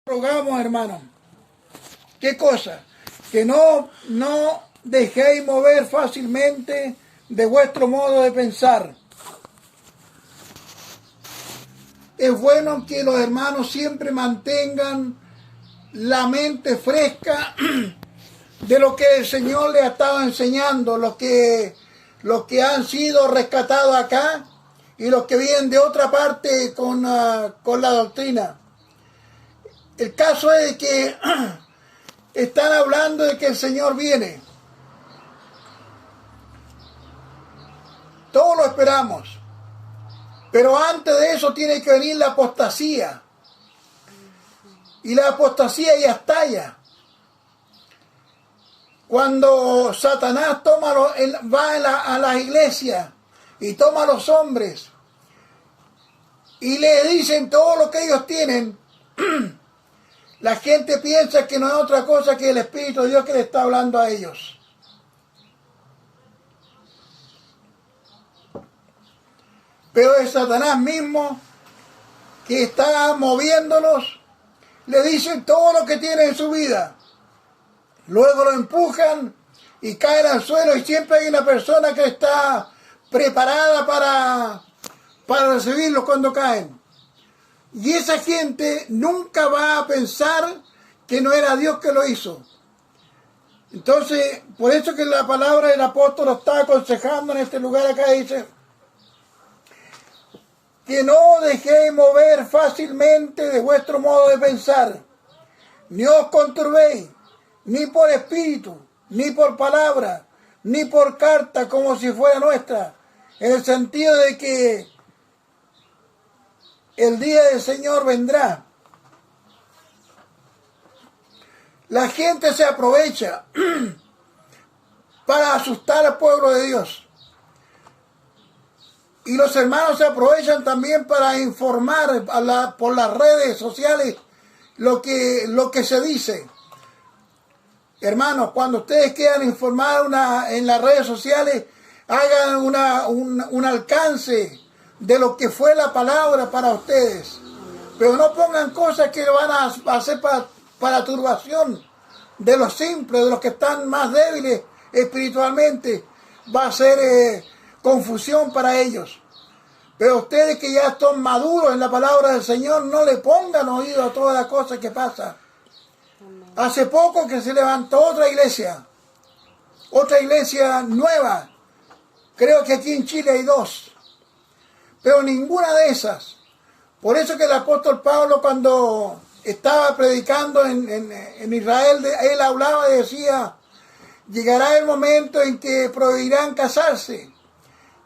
Rogamos, hermanos, ¿qué cosa? Que no dejéis mover fácilmente de vuestro modo de pensar. Es bueno que los hermanos siempre mantengan la mente fresca de lo que el Señor les ha estado enseñando, los que han sido rescatados acá y los que vienen de otra parte con la doctrina. El caso es que están hablando de que el Señor viene. Todos lo esperamos. Pero antes de eso tiene que venir la apostasía. Y la apostasía ya estalla. Cuando Satanás va a las iglesias y toma a los hombres y le dicen todo lo que ellos tienen, la gente piensa que no es otra cosa que el Espíritu de Dios que le está hablando a ellos. Pero es Satanás mismo que está moviéndolos, le dicen todo lo que tiene en su vida. Luego lo empujan y caen al suelo y siempre hay una persona que está preparada para recibirlos cuando caen. Y esa gente nunca va a pensar que no era Dios que lo hizo. Entonces, por eso que la palabra del apóstol lo está aconsejando en este lugar acá, dice que no dejéis mover fácilmente de vuestro modo de pensar, ni os conturbéis, ni por espíritu, ni por palabra, ni por carta como si fuera nuestra, en el sentido de que el día del Señor vendrá. La gente se aprovecha para asustar al pueblo de Dios. Y los hermanos se aprovechan también para informar por las redes sociales lo que se dice. Hermanos, cuando ustedes quieran informar en las redes sociales, hagan un alcance de lo que fue la palabra para ustedes. Pero no pongan cosas que van a hacer para turbación de los simples, de los que están más débiles espiritualmente. Va a ser confusión para ellos. Pero ustedes que ya están maduros en la palabra del Señor, no le pongan oído a todas las cosas que pasan. Hace poco que se levantó otra iglesia nueva. Creo que aquí en Chile hay 2. Pero ninguna de esas. Por eso que el apóstol Pablo, cuando estaba predicando en Israel, él hablaba y decía: llegará el momento en que prohibirán casarse.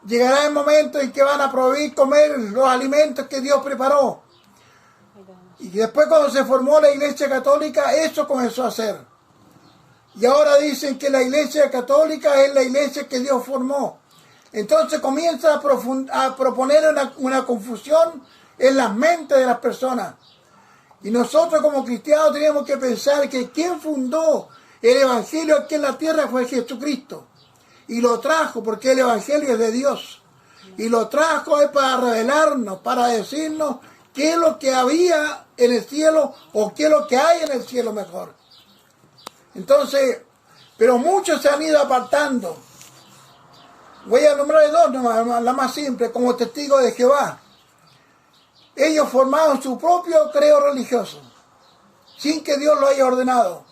Llegará el momento en que van a prohibir comer los alimentos que Dios preparó. Y después, cuando se formó la Iglesia Católica, eso comenzó a hacer. Y ahora dicen que la Iglesia Católica es la iglesia que Dios formó. Entonces comienza a proponer una confusión en las mentes de las personas. Y nosotros como cristianos tenemos que pensar que quien fundó el Evangelio aquí en la tierra fue Jesucristo. Y lo trajo porque el Evangelio es de Dios. Y lo trajo es para revelarnos, para decirnos qué es lo que había en el cielo o qué es lo que hay en el cielo mejor. Entonces, pero muchos se han ido apartando. Voy a nombrar 2 nomás, la más simple, como testigos de Jehová. Ellos formaron su propio credo religioso, sin que Dios lo haya ordenado.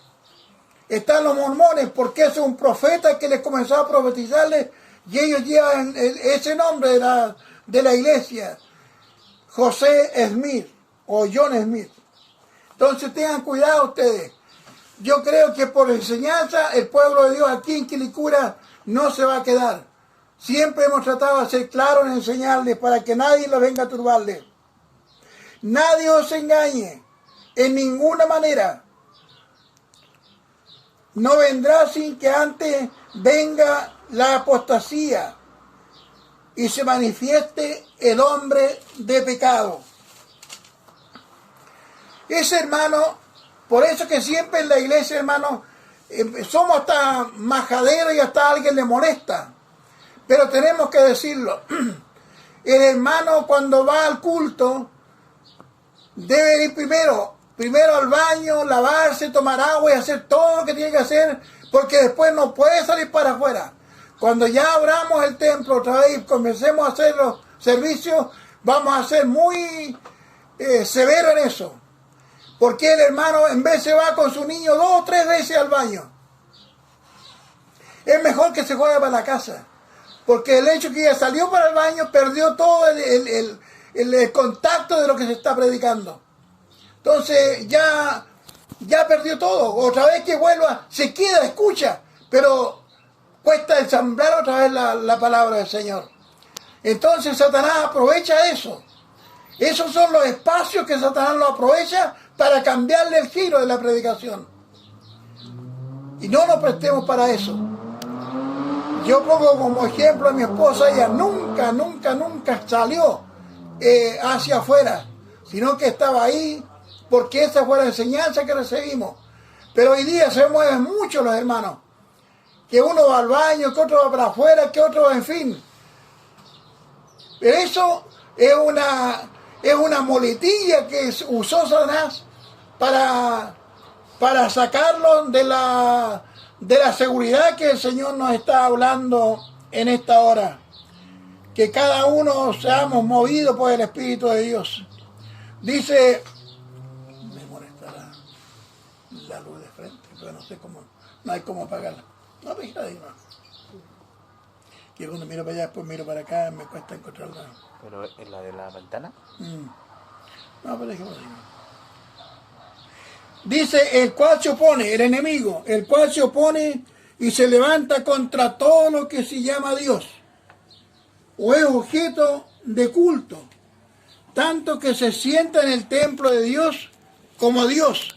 Están los mormones, porque es un profeta que les comenzó a profetizarles, y ellos llevan ese nombre de la iglesia, José Smith o John Smith. Entonces tengan cuidado ustedes. Yo creo que por enseñanza el pueblo de Dios aquí en Quilicura no se va a quedar. Siempre hemos tratado de ser claros en enseñarles para que nadie los venga a turbarles. Nadie os engañe en ninguna manera. No vendrá sin que antes venga la apostasía y se manifieste el hombre de pecado. Ese, hermano, por eso que siempre en la iglesia, hermano, somos hasta majaderos y hasta a alguien le molesta. Pero tenemos que decirlo. El hermano, cuando va al culto, debe ir primero primero al baño, lavarse, tomar agua y hacer todo lo que tiene que hacer, porque después no puede salir para afuera. Cuando ya abramos el templo otra vez y comencemos a hacer los servicios, vamos a ser muy severos en eso. Porque el hermano en vez se va con su niño 2 o 3 veces al baño. Es mejor que se juegue para la casa. Porque el hecho que ella salió para el baño perdió todo el contacto de lo que se está predicando. Entonces ya perdió todo. Otra vez que vuelva, se queda, escucha, pero cuesta ensamblar otra vez la palabra del Señor. Entonces Satanás aprovecha eso. Esos son los espacios que Satanás lo aprovecha para cambiarle el giro de la predicación. Y no nos prestemos para eso. Yo pongo como ejemplo a mi esposa, ella nunca salió hacia afuera, sino que estaba ahí porque esa fue la enseñanza que recibimos. Pero hoy día se mueven mucho los hermanos, que uno va al baño, que otro va para afuera, que otro, en fin. Pero eso es una muletilla que usó Satanás para sacarlo de la seguridad que el Señor nos está hablando en esta hora. Que cada uno seamos movidos por el Espíritu de Dios. Dice, me molesta la luz de frente, pero no sé cómo, no hay cómo apagarla. No, pues ahí no. Que cuando miro para allá, después miro para acá, me cuesta encontrarla. ¿Pero es la de la ventana? No, pero dejémoslo ahí. Dice, el cual se opone, el enemigo, el cual se opone y se levanta contra todo lo que se llama Dios, o es objeto de culto, tanto que se sienta en el templo de Dios como Dios,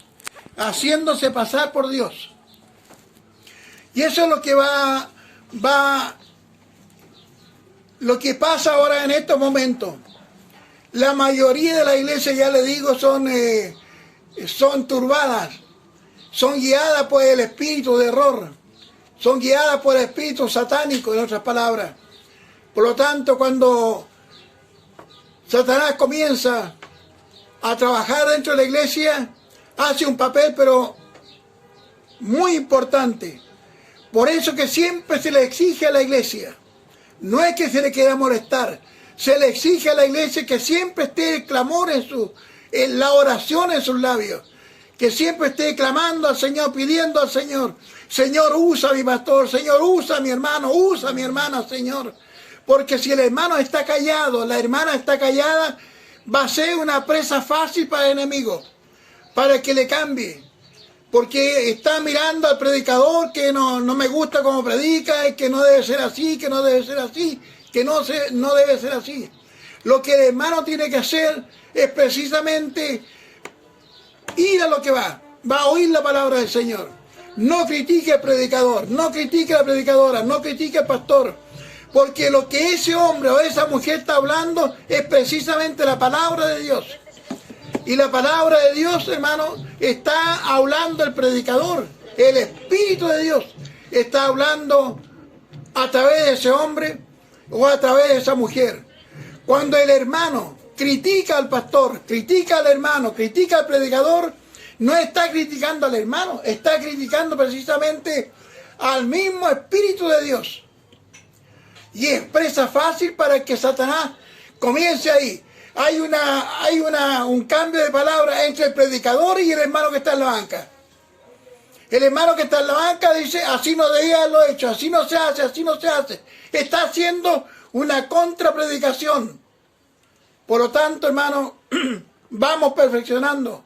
haciéndose pasar por Dios. Y eso es lo que lo que pasa ahora en estos momentos. La mayoría de la iglesia, ya le digo, son turbadas, son guiadas por el espíritu de error, son guiadas por el espíritu satánico, en otras palabras. Por lo tanto, cuando Satanás comienza a trabajar dentro de la iglesia, hace un papel pero muy importante. Por eso que siempre se le exige a la iglesia, no es que se le quiera molestar, se le exige a la iglesia que siempre esté el clamor en la oración en sus labios, que siempre esté clamando al Señor, pidiendo al Señor, Señor, usa a mi pastor, Señor, usa a mi hermano, usa a mi hermana, Señor. Porque si el hermano está callado, la hermana está callada, va a ser una presa fácil para el enemigo, para que le cambie. Porque está mirando al predicador que no me gusta cómo predica, que no debe ser así, que no debe ser así, que no debe ser así. Lo que el hermano tiene que hacer es precisamente ir a lo que va a oír la palabra del Señor. No critique al predicador, no critique a la predicadora, no critique al pastor, porque lo que ese hombre o esa mujer está hablando es precisamente la palabra de Dios. Y la palabra de Dios, hermano, está hablando el predicador, el Espíritu de Dios está hablando a través de ese hombre o a través de esa mujer. Cuando el hermano critica al pastor, critica al hermano, critica al predicador, no está criticando al hermano, está criticando precisamente al mismo Espíritu de Dios. Y es presa fácil para que Satanás comience ahí. Hay un cambio de palabra entre el predicador y el hermano que está en la banca. El hermano que está en la banca dice, así no debía haberlo hecho, así no se hace, así no se hace. Está haciendo una contrapredicación. Por lo tanto, hermano, vamos perfeccionando.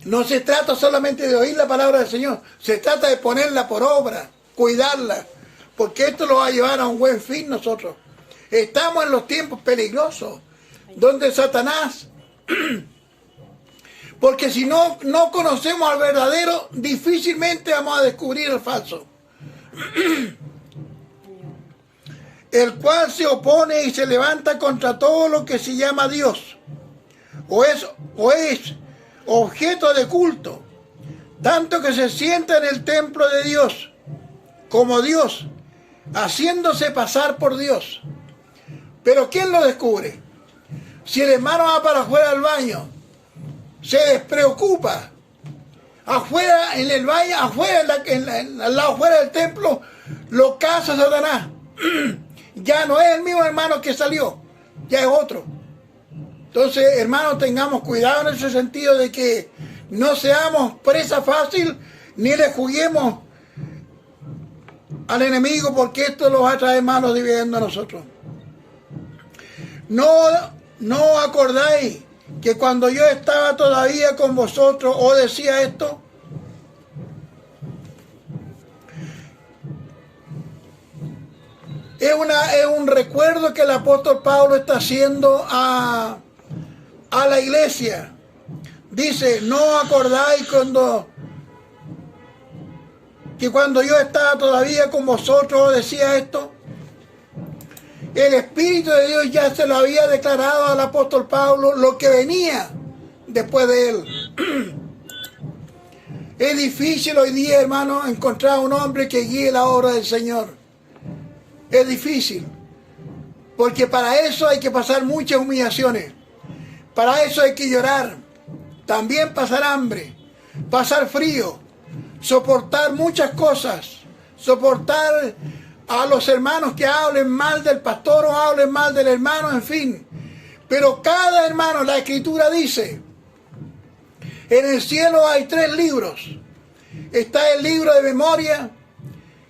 No se trata solamente de oír la palabra del Señor, se trata de ponerla por obra, cuidarla, porque esto lo va a llevar a un buen fin nosotros. Estamos en los tiempos peligrosos, donde Satanás, porque si no conocemos al verdadero, difícilmente vamos a descubrir el falso. El cual se opone y se levanta contra todo lo que se llama Dios, o es objeto de culto, tanto que se sienta en el templo de Dios, como Dios, haciéndose pasar por Dios. Pero ¿quién lo descubre? Si el hermano va para afuera del baño se despreocupa. Afuera, en el valle, afuera, al lado afuera del templo, lo caza Satanás. Ya no es el mismo hermano que salió, ya es otro. Entonces, hermanos, tengamos cuidado en ese sentido de que no seamos presa fácil, ni le juguemos al enemigo, porque esto lo va a traer malos dividiendo a nosotros. No acordáis que cuando yo estaba todavía con vosotros os decía esto. Es un recuerdo que el apóstol Pablo está haciendo a la iglesia. Dice, ¿no acordáis que cuando yo estaba todavía con vosotros os decía esto? El Espíritu de Dios ya se lo había declarado al apóstol Pablo lo que venía después de él. Es difícil hoy día, hermano, encontrar un hombre que guíe la obra del Señor. Es difícil, porque para eso hay que pasar muchas humillaciones. Para eso hay que llorar, también pasar hambre, pasar frío, soportar muchas cosas, soportar a los hermanos que hablen mal del pastor o hablen mal del hermano, en fin. Pero cada hermano, la Escritura dice, en el cielo hay 3 libros. Está el libro de memoria,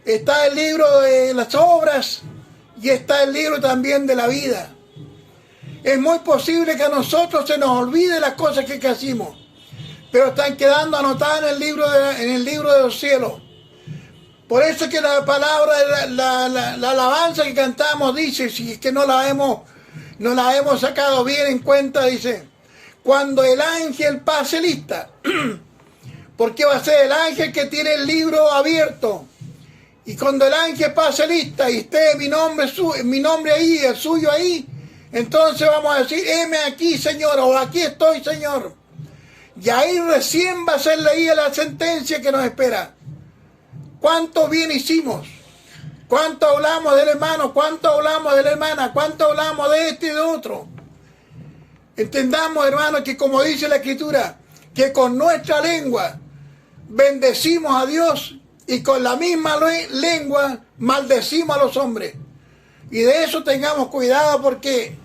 está el libro de las obras y está el libro también de la vida. Es muy posible que a nosotros se nos olvide las cosas que hicimos, pero están quedando anotadas en el libro de los cielos. Por eso que la palabra, la alabanza que cantamos dice, si es que no la hemos sacado bien en cuenta, dice, cuando el ángel pase lista, porque va a ser el ángel que tiene el libro abierto, y cuando el ángel pase lista y esté mi nombre ahí, el suyo ahí, entonces vamos a decir, heme aquí, Señor, o aquí estoy, Señor. Y ahí recién va a ser leída la sentencia que nos espera. ¿Cuánto bien hicimos? ¿Cuánto hablamos del hermano? ¿Cuánto hablamos de la hermana? ¿Cuánto hablamos de este y de otro? Entendamos, hermano, que como dice la Escritura, que con nuestra lengua bendecimos a Dios y con la misma lengua maldecimos a los hombres. Y de eso tengamos cuidado, porque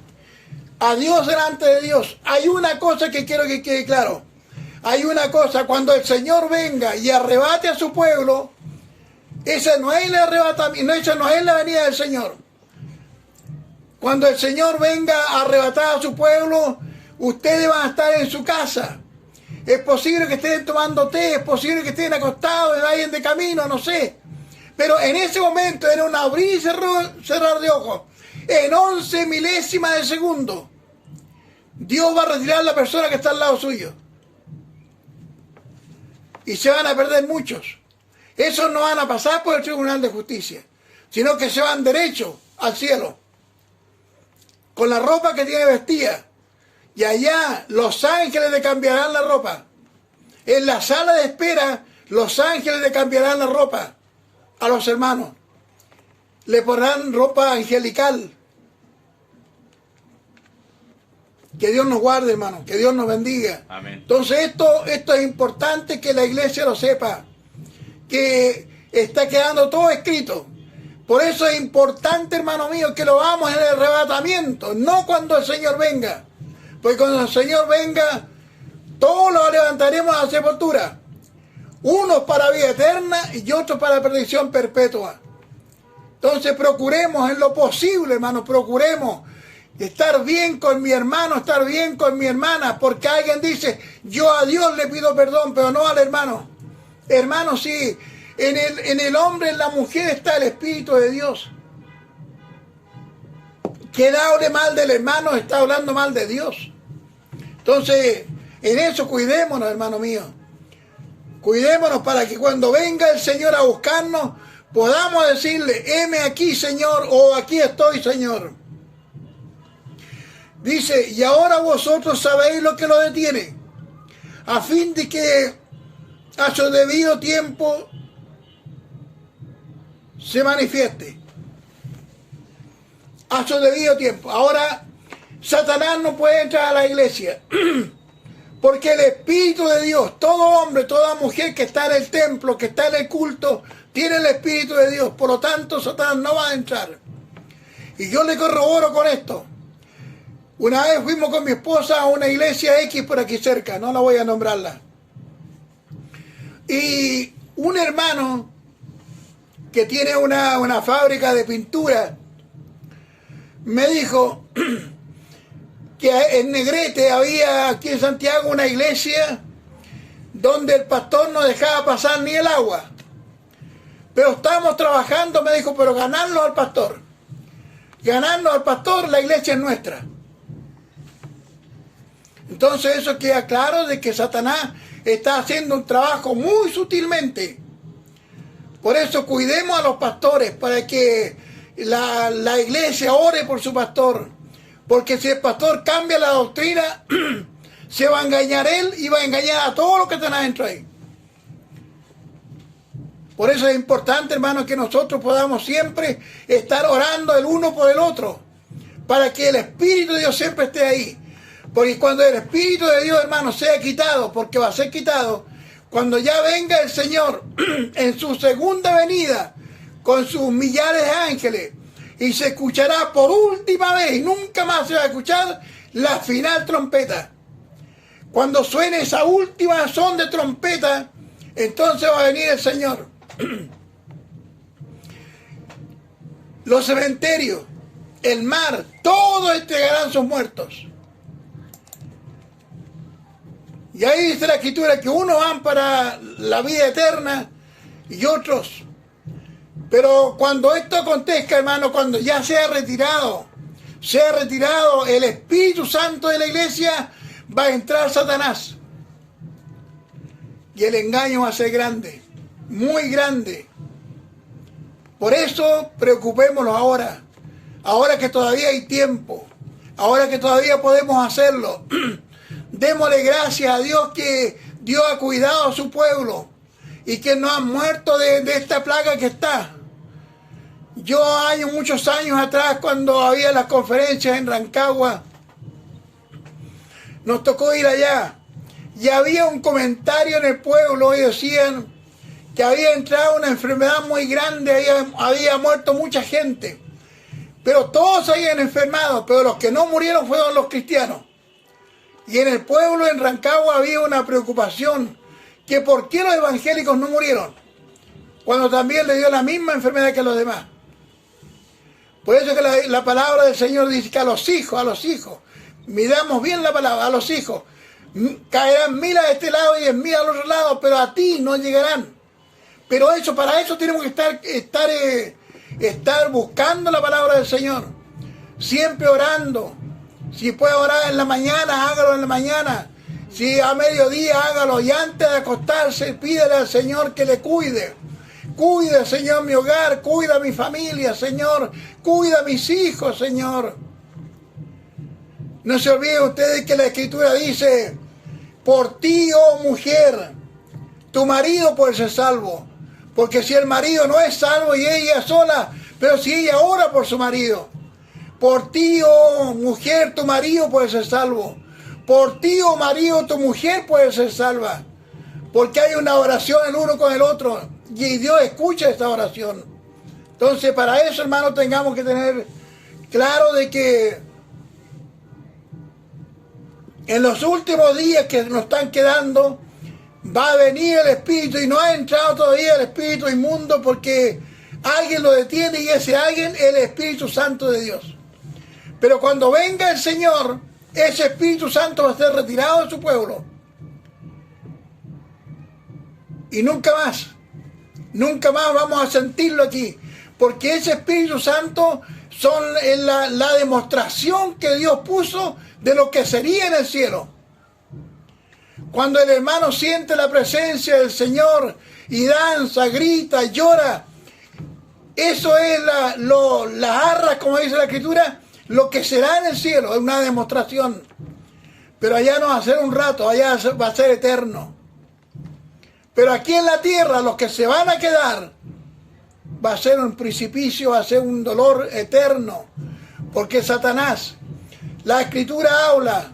a Dios, delante de Dios, hay una cosa que quiero que quede claro. Hay una cosa, cuando el Señor venga y arrebate a su pueblo, esa no es el arrebatamiento, esa no es la venida del Señor. Cuando el Señor venga a arrebatar a su pueblo, ustedes van a estar en su casa. Es posible que estén tomando té, es posible que estén acostados y vayan de camino, no sé. Pero en ese momento era un abrir y cerrar de ojos. En 11 milésimas de segundo, Dios va a retirar a la persona que está al lado suyo. Y se van a perder muchos. Esos no van a pasar por el Tribunal de Justicia, sino que se van derecho al cielo, con la ropa que tiene vestida. Y allá los ángeles le cambiarán la ropa. En la sala de espera, los ángeles le cambiarán la ropa a los hermanos. Le pondrán ropa angelical. Que Dios nos guarde, hermano. Que Dios nos bendiga. Amén. Entonces esto es importante que la iglesia lo sepa. Que está quedando todo escrito. Por eso es importante, hermano mío, que lo hagamos en el arrebatamiento, no cuando el Señor venga. Porque cuando el Señor venga, todos los levantaremos a la sepultura. Unos para vida eterna y otros para perdición perpetua. Entonces procuremos en lo posible, hermano, procuremos estar bien con mi hermano, estar bien con mi hermana, porque alguien dice, yo a Dios le pido perdón, pero no al hermano. Hermano, sí, en el hombre, en la mujer está el Espíritu de Dios. Quien hable mal del hermano está hablando mal de Dios. Entonces, en eso cuidémonos, hermano mío. Cuidémonos para que cuando venga el Señor a buscarnos, podamos decirle, heme aquí, Señor, o aquí estoy, Señor. Dice, y ahora vosotros sabéis lo que lo detiene, a fin de que a su debido tiempo se manifieste. A su debido tiempo. Ahora, Satanás no puede entrar a la iglesia, Porque el Espíritu de Dios, todo hombre, toda mujer que está en el templo, que está en el culto, tiene el Espíritu de Dios. Por lo tanto, Satanás no va a entrar. Y yo le corroboro con esto. Una vez fuimos con mi esposa a una iglesia X por aquí cerca, no la voy a nombrarla. Y un hermano que tiene una fábrica de pintura me dijo que en Negrete había aquí en Santiago una iglesia donde el pastor no dejaba pasar ni el agua. Pero estábamos trabajando, me dijo, pero ganarlo al pastor. Ganarnos al pastor, la iglesia es nuestra. Entonces eso queda claro de que Satanás está haciendo un trabajo muy sutilmente. Por eso cuidemos a los pastores para que la iglesia ore por su pastor. Porque si el pastor cambia la doctrina, se va a engañar él y va a engañar a todos los que están adentro ahí. Por eso es importante, hermanos, que nosotros podamos siempre estar orando el uno por el otro, para que el Espíritu de Dios siempre esté ahí. Porque cuando el Espíritu de Dios, hermanos, sea quitado, porque va a ser quitado, cuando ya venga el Señor en su segunda venida, con sus millares de ángeles, y se escuchará por última vez, y nunca más se va a escuchar, la final trompeta. Cuando suene esa última son de trompeta, entonces va a venir el Señor. Los cementerios, el mar, todos entregarán sus muertos. Y ahí dice la Escritura que unos van para la vida eterna y otros. Pero cuando esto acontezca, hermano, cuando ya sea retirado el Espíritu Santo de la iglesia, va a entrar Satanás. Y el engaño va a ser grande, muy grande. Por eso preocupémonos ahora que todavía hay tiempo, ahora que todavía podemos hacerlo. Démosle gracias a Dios que Dios ha cuidado a su pueblo y que no han muerto de esta plaga que está. Yo muchos años atrás, cuando había las conferencias en Rancagua, nos tocó ir allá y había un comentario en el pueblo y decían que había entrado una enfermedad muy grande, había muerto mucha gente, pero todos se habían enfermado, pero los que no murieron fueron los cristianos. Y en el pueblo, en Rancagua, había una preocupación, que por qué los evangélicos no murieron, cuando también le dio la misma enfermedad que a los demás. Por eso que la palabra del Señor dice que a los hijos, midamos bien la palabra, a los hijos, caerán 1000 a este lado y 10.000 al otro lado, pero a ti no llegarán. Pero para eso tenemos que estar buscando la palabra del Señor, siempre orando. Si puede orar en la mañana, hágalo en la mañana. Si a mediodía, hágalo. Y antes de acostarse, pídele al Señor que le cuide. Cuida, Señor, mi hogar, cuida mi familia, Señor, cuida a mis hijos, Señor. No se olviden ustedes que la Escritura dice, por ti, oh mujer, tu marido puede ser salvo. Porque si el marido no es salvo y ella sola, pero si ella ora por su marido, por ti, oh mujer, tu marido puede ser salvo. Por ti, oh marido, tu mujer puede ser salva. Porque hay una oración el uno con el otro. Y Dios escucha esta oración. Entonces, para eso, hermano, tengamos que tener claro de que en los últimos días que nos están quedando, va a venir el Espíritu, y no ha entrado todavía el Espíritu inmundo porque alguien lo detiene, y ese alguien es el Espíritu Santo de Dios. Pero cuando venga el Señor, ese Espíritu Santo va a ser retirado de su pueblo. Y nunca más vamos a sentirlo aquí. Porque ese Espíritu Santo son la demostración que Dios puso de lo que sería en el cielo. Cuando el hermano siente la presencia del Señor y danza, grita, llora, eso es las arras, como dice la Escritura, lo que será en el cielo, es una demostración. Pero allá no va a ser un rato, allá va a ser eterno. Pero aquí en la tierra, los que se van a quedar, va a ser un precipicio, va a ser un dolor eterno. Porque Satanás, la Escritura habla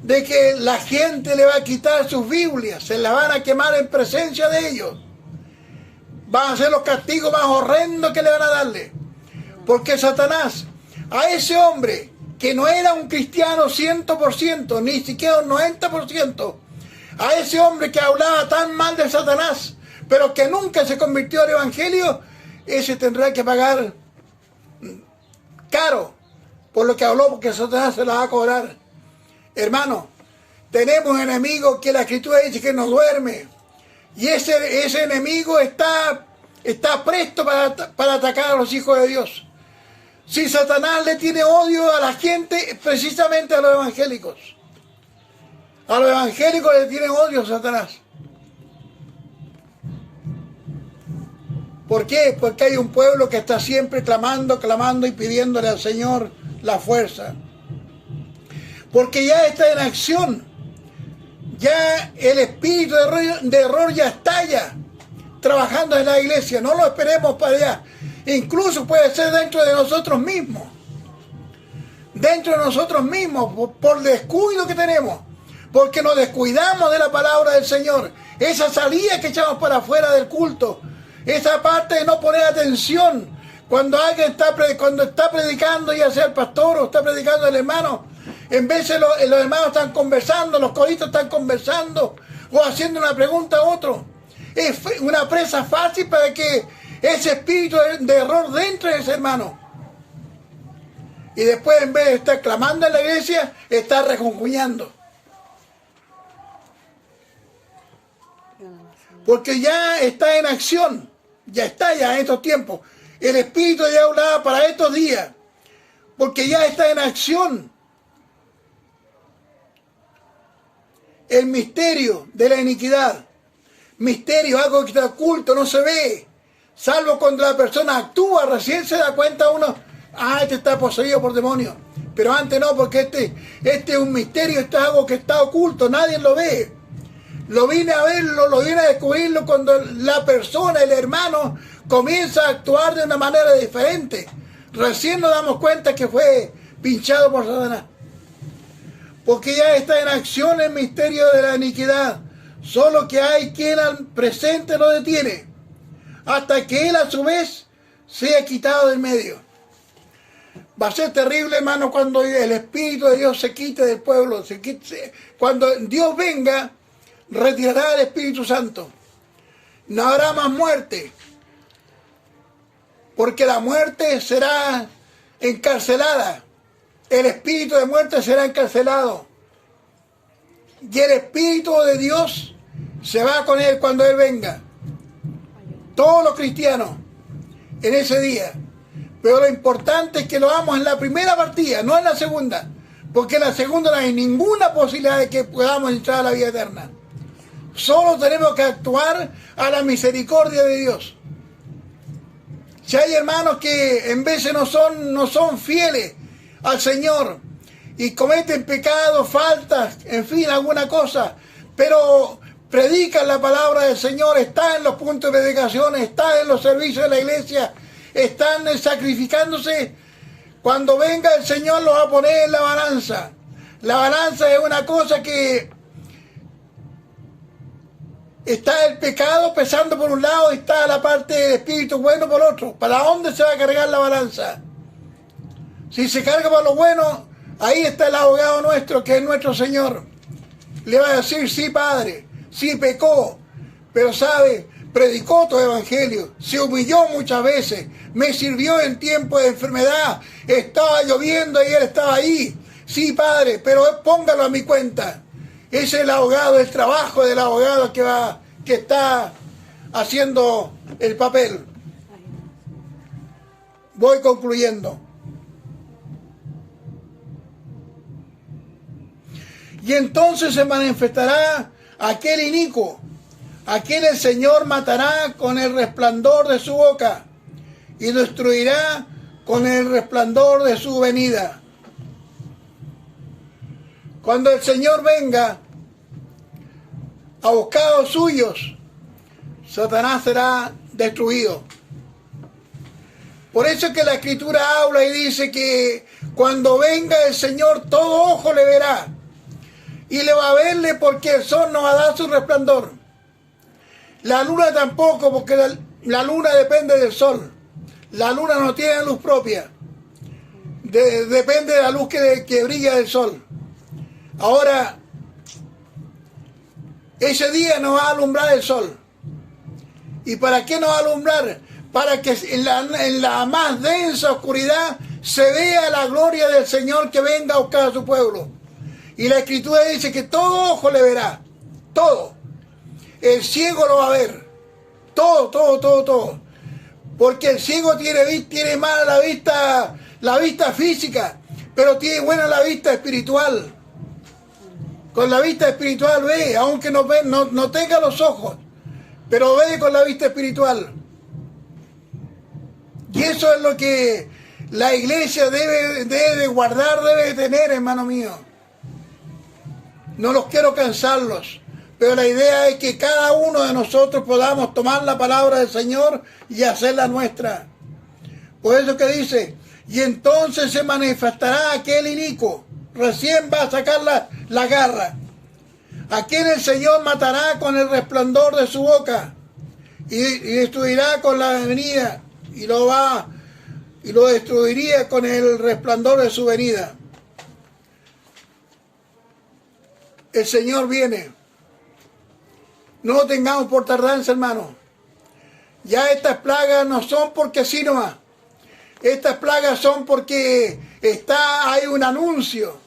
de que la gente le va a quitar sus Biblias, se las van a quemar en presencia de ellos. Van a ser los castigos más horrendos que le van a darle. Porque Satanás, a ese hombre que no era un cristiano 100%, ni siquiera un 90%, a ese hombre que hablaba tan mal de Satanás, pero que nunca se convirtió al Evangelio, ese tendrá que pagar caro por lo que habló, porque Satanás se la va a cobrar. Hermano, tenemos un enemigo que la Escritura dice que no duerme, y ese enemigo está presto para atacar a los hijos de Dios. Si Satanás le tiene odio a la gente, precisamente a los evangélicos. A los evangélicos le tiene odio a Satanás. ¿Por qué? Porque hay un pueblo que está siempre clamando y pidiéndole al Señor la fuerza. Porque ya está en acción. Ya el espíritu de error ya está trabajando en la iglesia. No lo esperemos para allá. Incluso puede ser dentro de nosotros mismos. Dentro de nosotros mismos, por descuido que tenemos. Porque nos descuidamos de la palabra del Señor. Esa salida que echamos para afuera del culto. Esa parte de no poner atención. Cuando alguien está predicando, ya sea el pastor o está predicando el hermano, en vez de los hermanos están conversando, los coristas están conversando o haciendo una pregunta a otro. Es una presa fácil para que ese espíritu de error dentro de ese hermano. Y después, en vez de estar clamando en la iglesia, está reconcuñando. Porque ya está en acción, ya en estos tiempos. El Espíritu ya hablaba para estos días, porque ya está en acción. El misterio de la iniquidad. Misterio, algo que está oculto, no se ve. Salvo cuando la persona actúa, recién se da cuenta uno, este está poseído por demonios. Pero antes no, porque este es un misterio, esto es algo que está oculto, nadie lo ve. Lo vine a verlo, lo vine a descubrirlo cuando la persona, el hermano, comienza a actuar de una manera diferente. Recién nos damos cuenta que fue pinchado por Satanás. Porque ya está en acción el misterio de la iniquidad. Solo que hay quien al presente lo detiene, hasta que él a su vez sea quitado del medio. Va a ser terrible, hermano, cuando el Espíritu de Dios se quite del pueblo. Cuando Dios venga, retirará el Espíritu Santo. No habrá más muerte, porque la muerte será encarcelada. El espíritu de muerte será encarcelado. Y el Espíritu de Dios se va con él cuando él venga. Todos los cristianos en ese día. Pero lo importante es que lo hagamos en la primera partida, no en la segunda. Porque en la segunda no hay ninguna posibilidad de que podamos entrar a la vida eterna. Solo tenemos que actuar a la misericordia de Dios. Si hay hermanos que en veces no son fieles al Señor y cometen pecados, faltas, en fin, alguna cosa, pero predican la palabra del Señor, están en los puntos de predicación, están en los servicios de la iglesia, están sacrificándose, cuando venga el Señor los va a poner en la balanza. La balanza es una cosa que está el pecado pesando por un lado y está la parte del espíritu bueno por otro. ¿Para dónde se va a cargar la balanza? Si se carga para lo bueno, ahí está el abogado nuestro, que es nuestro Señor. Le va a decir, sí, Padre, sí pecó, pero sabe, predicó tu evangelio, se humilló muchas veces, me sirvió en tiempo de enfermedad, estaba lloviendo y él estaba ahí. Sí, Padre, pero póngalo a mi cuenta. Es el abogado, el trabajo del abogado que está haciendo el papel. Voy concluyendo. Y entonces se manifestará aquel inicuo, aquel el Señor matará con el resplandor de su boca y destruirá con el resplandor de su venida. Cuando el Señor venga a buscar a los suyos, Satanás será destruido. Por eso es que la Escritura habla y dice que cuando venga el Señor todo ojo le verá. y le va a verle porque el sol no va a dar su resplandor. La luna tampoco, porque la luna depende del sol. La luna no tiene luz propia. Depende de la luz que brilla del sol. Ahora, ese día nos va a alumbrar el sol. ¿Y para qué nos va a alumbrar? Para que en la más densa oscuridad se vea la gloria del Señor que venga a buscar a su pueblo. Y la Escritura dice que todo ojo le verá. Todo. El ciego lo va a ver. Todo. Porque el ciego tiene mala la vista física, pero tiene buena la vista espiritual. Con la vista espiritual ve, aunque no tenga los ojos, pero ve con la vista espiritual. Y eso es lo que la iglesia debe de guardar, debe de tener, hermano mío. No los quiero cansarlos, pero la idea es que cada uno de nosotros podamos tomar la palabra del Señor y hacerla nuestra. Por eso que dice, y entonces se manifestará aquel inicuo, recién va a sacar la garra, a quien el Señor matará con el resplandor de su boca, y destruirá con la venida, y lo destruiría con el resplandor de su venida. El Señor viene. No lo tengamos por tardanza, hermano. Ya estas plagas no son porque sí nomás. Estas plagas son porque hay un anuncio.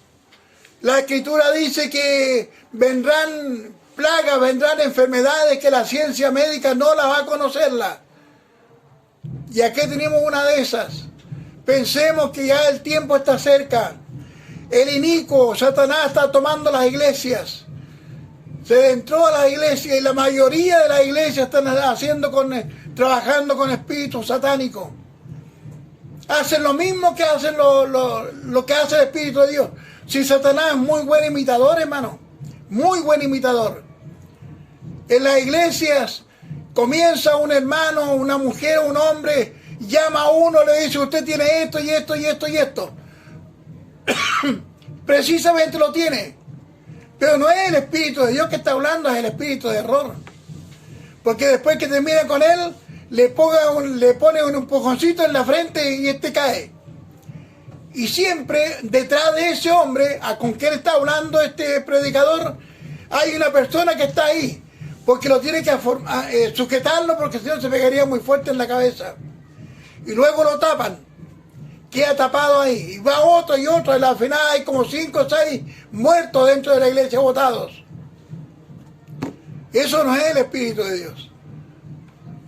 La Escritura dice que vendrán plagas, vendrán enfermedades que la ciencia médica no la va a conocerla. Y aquí tenemos una de esas. Pensemos que ya el tiempo está cerca. El inicuo, Satanás, está tomando las iglesias. Se entró a las iglesias y la mayoría de las iglesias están trabajando con espíritus satánicos. Hacen lo mismo que hacen lo que hace el Espíritu de Dios. Si Satanás es muy buen imitador, hermano, muy buen imitador. En las iglesias comienza un hermano, una mujer, un hombre, llama a uno, le dice, usted tiene esto y esto y esto y esto. Precisamente lo tiene. Pero no es el Espíritu de Dios que está hablando, es el espíritu de error. Porque después que termina con él, le pone un empujoncito en la frente y cae. Y siempre detrás de ese hombre, con quien está hablando este predicador, hay una persona que está ahí. Porque lo tiene que sujetarlo, porque si no se pegaría muy fuerte en la cabeza. Y luego lo tapan. Queda tapado ahí. Y va otro y otro. Y al final hay como 5 o 6 muertos dentro de la iglesia, botados. Eso no es el Espíritu de Dios.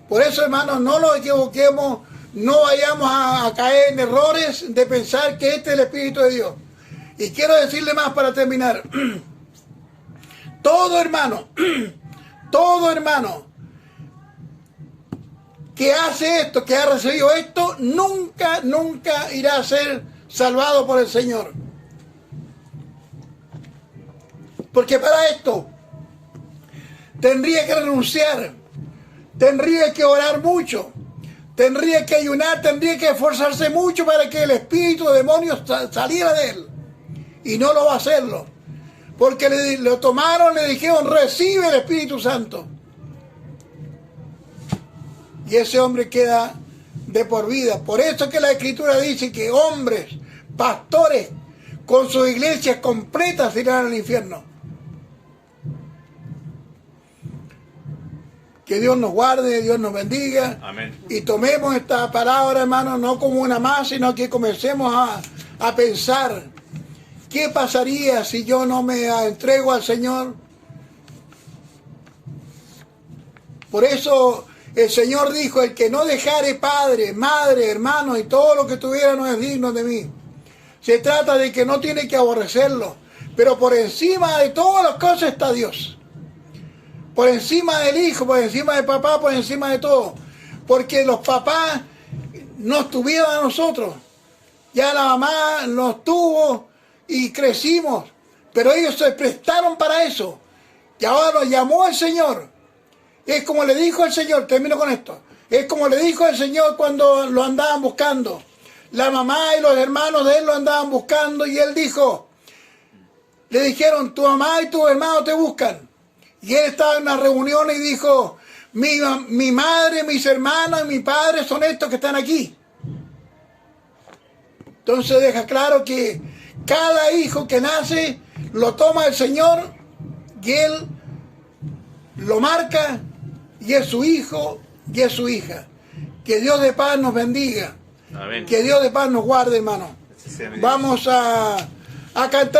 Por eso, hermanos, no nos equivoquemos, no vayamos a caer en errores de pensar que este es el Espíritu de Dios. Y quiero decirle más para terminar. Todo hermano que hace esto, que ha recibido esto, nunca irá a ser salvado por el Señor. Porque para esto tendría que renunciar, tendría que orar mucho, tendría que ayunar, tendría que esforzarse mucho para que el espíritu de demonios saliera de él. Y no lo va a hacerlo. Porque lo tomaron, le dijeron, recibe el Espíritu Santo. Y ese hombre queda de por vida. Por eso que la Escritura dice que hombres, pastores, con sus iglesias completas irán al infierno. Que Dios nos guarde, Dios nos bendiga. Amén. Y tomemos esta palabra, hermano, no como una más, sino que comencemos a pensar, ¿qué pasaría si yo no me entrego al Señor? Por eso el Señor dijo, el que no dejare padre, madre, hermano y todo lo que tuviera no es digno de mí. Se trata de que no tiene que aborrecerlo, pero por encima de todas las cosas está Dios. Por encima del hijo, por encima del papá, por encima de todo. Porque los papás nos tuvieron a nosotros. Ya la mamá nos tuvo y crecimos. Pero ellos se prestaron para eso. Y ahora nos llamó el Señor. Es como le dijo el Señor, termino con esto. Es como le dijo el Señor cuando lo andaban buscando. La mamá y los hermanos de él lo andaban buscando y él dijo, le dijeron, tu mamá y tu hermano te buscan. Y él estaba en una reunión y dijo, mi madre, mis hermanos y mi padre son estos que están aquí. Entonces deja claro que cada hijo que nace lo toma el Señor y Él lo marca y es su hijo y es su hija. Que Dios de paz nos bendiga. Amén. Que Dios de paz nos guarde, hermano. Vamos a cantar.